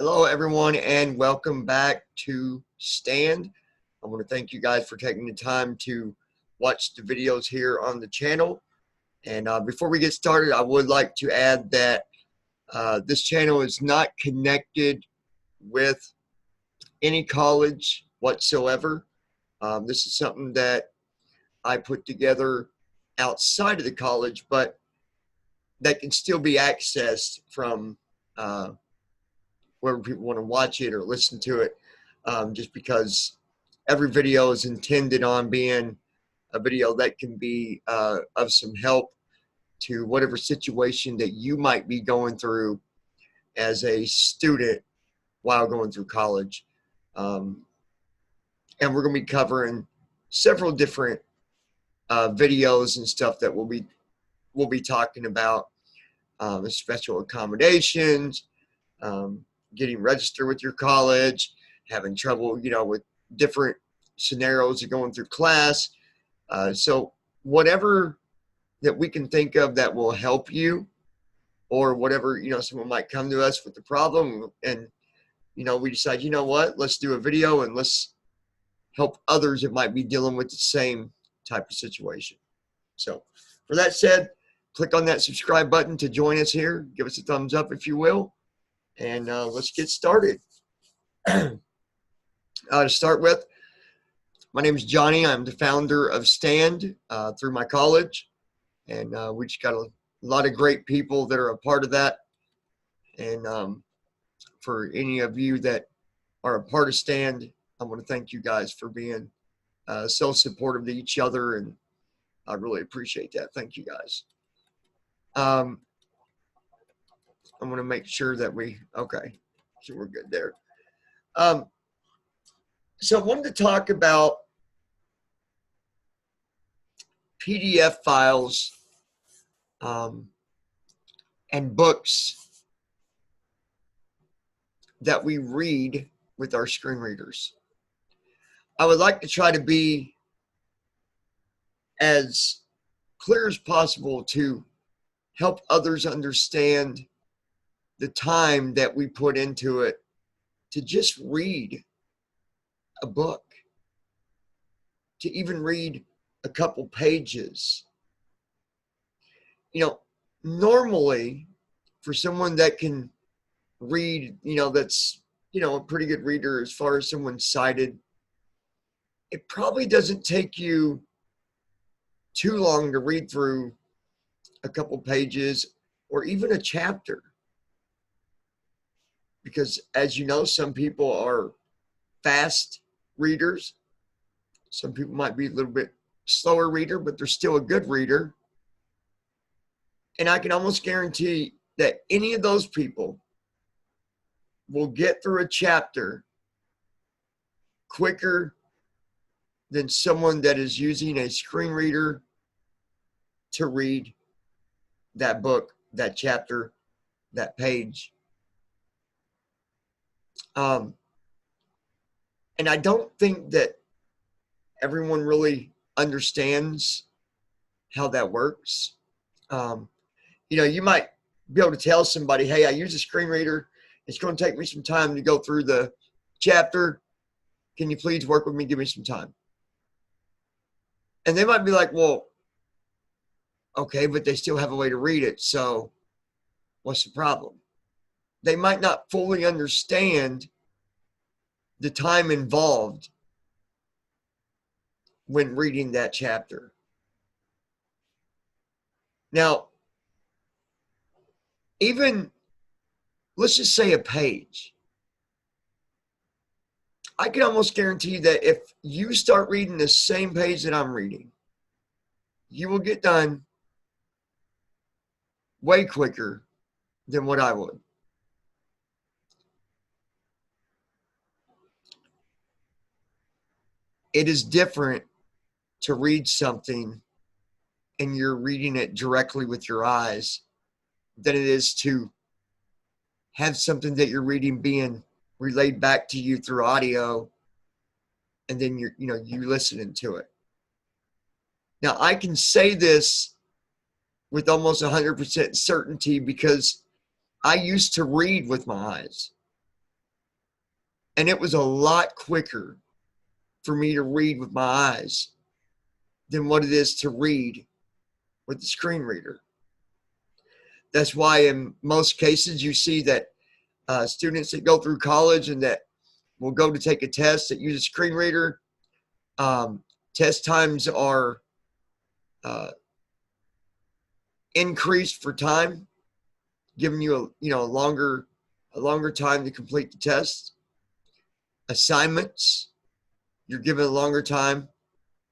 Hello, everyone, and welcome back to Stand. I want to thank you guys for taking the time to watch the videos here on the channel. And before we get started, I would like to add that this channel is not connected with any college whatsoever. This is something that I put together outside of the college, but that can still be accessed from wherever people want to watch it or listen to it, just because every video is intended on being a video that can be of some help to whatever situation that you might be going through as a student while going through college. And we're going to be covering several different videos and stuff that we'll be talking about, special accommodations, getting registered with your college, having trouble, with different scenarios of going through class. So whatever that we can think of that will help you, or whatever, someone might come to us with the problem and, we decide, what, let's do a video and let's help others that might be dealing with the same type of situation. So for that said, click on that subscribe button to join us here. Give us a thumbs up if you will. And let's get started. To start with, my name is Johnny. I'm the founder of Stand through my college. And we just got a lot of great people that are a part of that. And for any of you that are a part of Stand, I want to thank you guys for being so supportive to each other. And I really appreciate that. Thank you guys. I want to make sure that okay, so we're good there. So I wanted to talk about PDF files and books that we read with our screen readers. I would like to try to be as clear as possible to help others understand the time that we put into it to just read a book, to even read a couple pages. Normally for someone that can read, that's, a pretty good reader as far as someone sighted, it probably doesn't take you too long to read through a couple pages or even a chapter. Because as you know, some people are fast readers. Some people might be a little bit slower reader, but they're still a good reader. And I can almost guarantee that any of those people will get through a chapter quicker than someone that is using a screen reader to read that book, that chapter, that page. And I don't think that everyone really understands how that works. You might be able to tell somebody, hey, I use a screen reader. It's going to take me some time to go through the chapter. Can you please work with me? Give me some time. And they might be like, well, okay, but they still have a way to read it. So what's the problem? They might not fully understand the time involved when reading that chapter. Now, even, let's just say a page. I can almost guarantee that if you start reading the same page that I'm reading, you will get done way quicker than what I would. It is different to read something and you're reading it directly with your eyes than it is to have something that you're reading being relayed back to you through audio, and then you listening to it. Now, I can say this with almost 100% certainty because I used to read with my eyes. And it was a lot quicker for me to read with my eyes than what it is to read with the screen reader. That's why in most cases you see that students that go through college and that will go to take a test that use a screen reader, test times are increased for time, giving you a longer time to complete the test. Assignments, you're given a longer time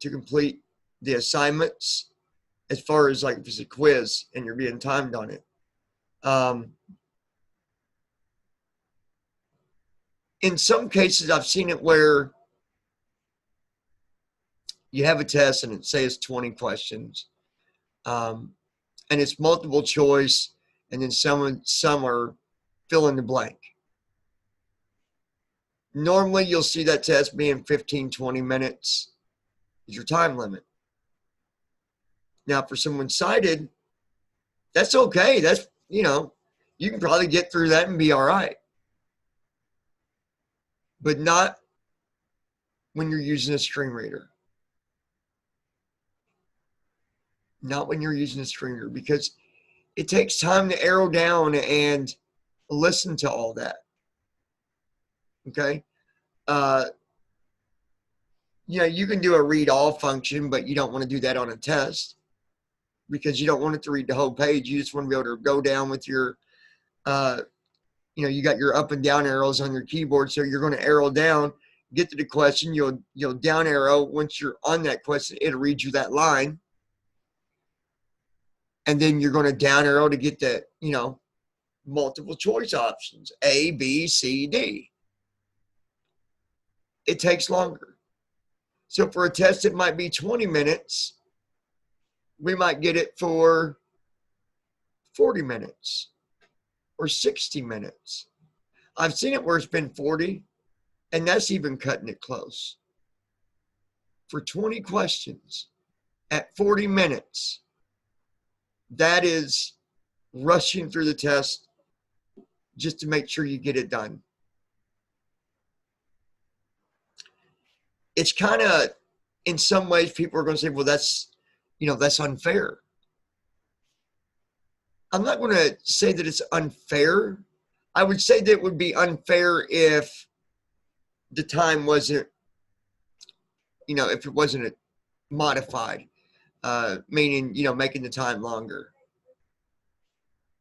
to complete the assignments, as far as like if it's a quiz and you're being timed on it. In some cases, I've seen it where you have a test and it says 20 questions, and it's multiple choice, and then some are fill in the blank. Normally, you'll see that test being 15, 20 minutes is your time limit. Now, for someone sighted, that's okay. That's, you can probably get through that and be all right. But not when you're using a screen reader. Not when you're using a screen reader, because it takes time to arrow down and listen to all that. Okay? You can do a read all function, but you don't want to do that on a test because you don't want it to read the whole page. You just want to be able to go down with your, you got your up and down arrows on your keyboard. So you're going to arrow down, get to the question, you'll down arrow. Once you're on that question, it'll read you that line. And then you're going to down arrow to get the, multiple choice options, A, B, C, D. It takes longer. So for a test, it might be 20 minutes. We might get it for 40 minutes or 60 minutes. I've seen it where it's been 40, and that's even cutting it close. For 20 questions at 40 minutes, that is rushing through the test just to make sure you get it done. It's kind of, in some ways, people are going to say, well, that's unfair. I'm not going to say that it's unfair. I would say that it would be unfair if the time wasn't, if it wasn't modified, meaning, making the time longer.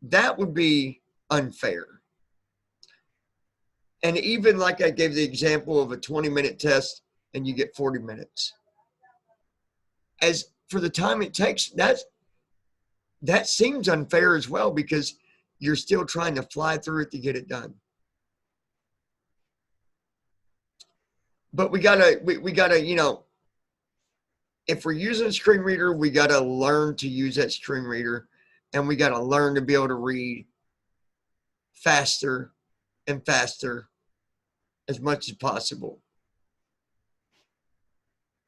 That would be unfair. And even like I gave the example of a 20-minute test and you get 40 minutes. As for the time it takes, that seems unfair as well, because you're still trying to fly through it to get it done. But we gotta, if we're using a screen reader, we gotta learn to use that screen reader, and we gotta learn to be able to read faster and faster as much as possible.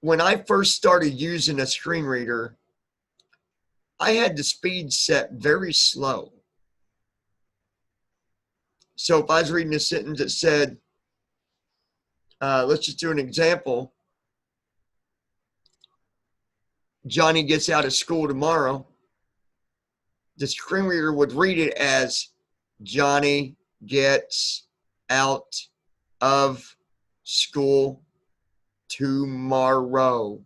When I first started using a screen reader, I had the speed set very slow. So if I was reading a sentence that said, let's just do an example. Johnny gets out of school tomorrow. The screen reader would read it as Johnny gets out of school tomorrow.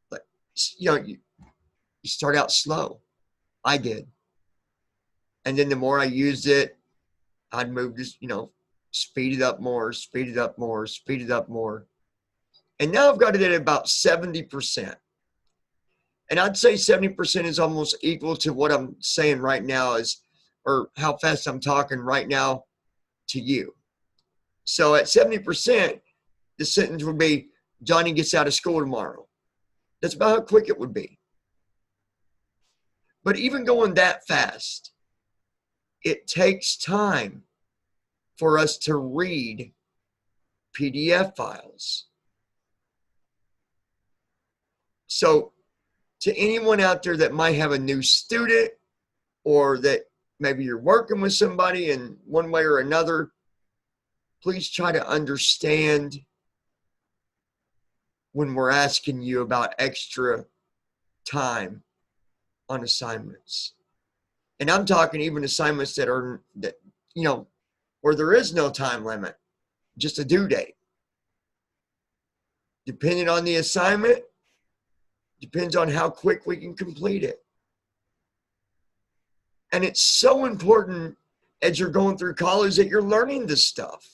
But, you start out slow. I did. And then the more I used it, I'd move just, speed it up more, speed it up more, speed it up more. And now I've got it at about 70%. And I'd say 70% is almost equal to what I'm saying right now or how fast I'm talking right now to you. So at 70%, the sentence would be, Johnny gets out of school tomorrow. That's about how quick it would be. But even going that fast, it takes time for us to read PDF files. So to anyone out there that might have a new student, or that maybe you're working with somebody in one way or another, please try to understand when we're asking you about extra time on assignments. And I'm talking even assignments that are, that, you know, where there is no time limit, just a due date. Depending on the assignment, depends on how quick we can complete it. And it's so important as you're going through college that you're learning this stuff.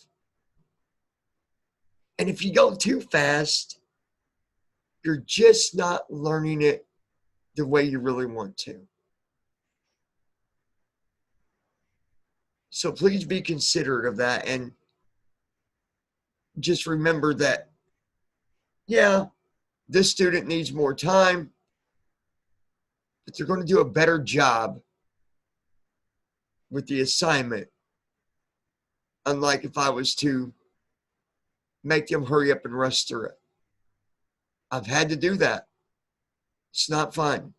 And if you go too fast, you're just not learning it the way you really want to. So please be considerate of that, and just remember that, yeah, this student needs more time, but they're going to do a better job with the assignment. Unlike if I was to make them hurry up and rush through it. I've had to do that. It's not fun.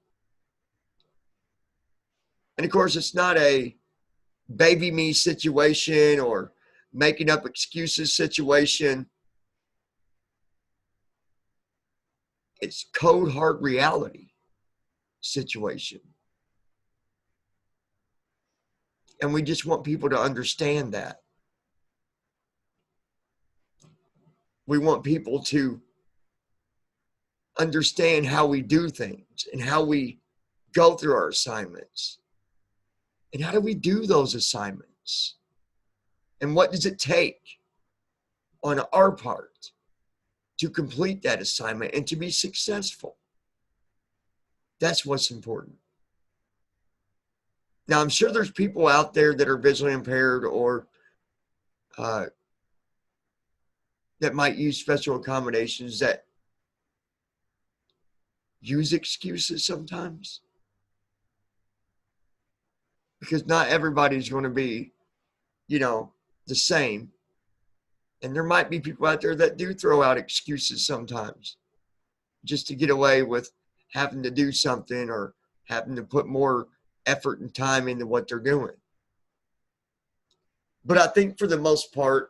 And of course, it's not a baby me situation or making up excuses situation. It's cold hard reality situation. And we just want people to understand that. We want people to understand how we do things and how we go through our assignments. And how do we do those assignments? And what does it take on our part to complete that assignment and to be successful? That's what's important. Now, I'm sure there's people out there that are visually impaired or that might use special accommodations that use excuses sometimes. Because not everybody's going to be, you know, the same. And there might be people out there that do throw out excuses sometimes just to get away with having to do something or having to put more effort and time into what they're doing. But I think for the most part,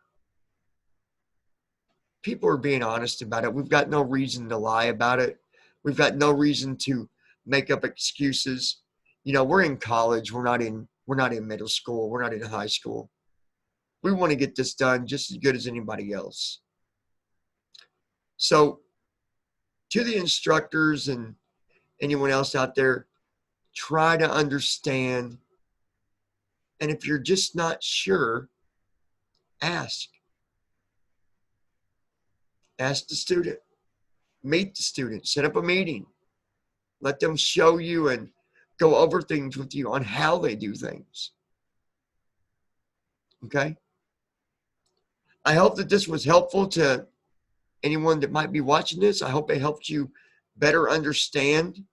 people are being honest about it. We've got no reason to lie about it. We've got no reason to make up excuses. You know, we're in college. We're not in middle school. We're not in high school. We want to get this done just as good as anybody else. So to the instructors and anyone else out there, try to understand. And if you're just not sure, ask. Ask the student. Meet the student. Set up a meeting. Let them show you and go over things with you on how they do things. Okay? I hope that this was helpful to anyone that might be watching this. I hope it helped you better understand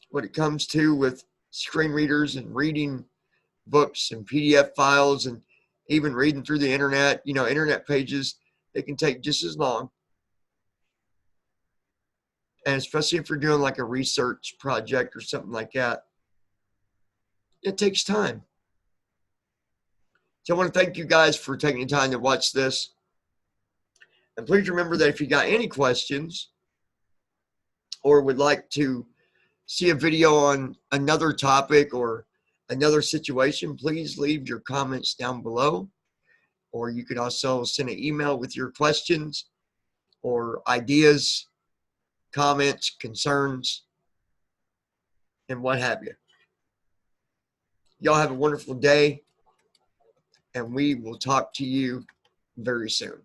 what it comes to with screen readers and reading books and PDF files and even reading through the internet. You know, internet pages, they can take just as long. And especially if you're doing like a research project or something like that, it takes time. So I want to thank you guys for taking the time to watch this. And please remember that if you got any questions or would like to see a video on another topic or another situation, please leave your comments down below. Or you could also send an email with your questions or ideas, comments, concerns, and what have you. Y'all have a wonderful day, and we will talk to you very soon.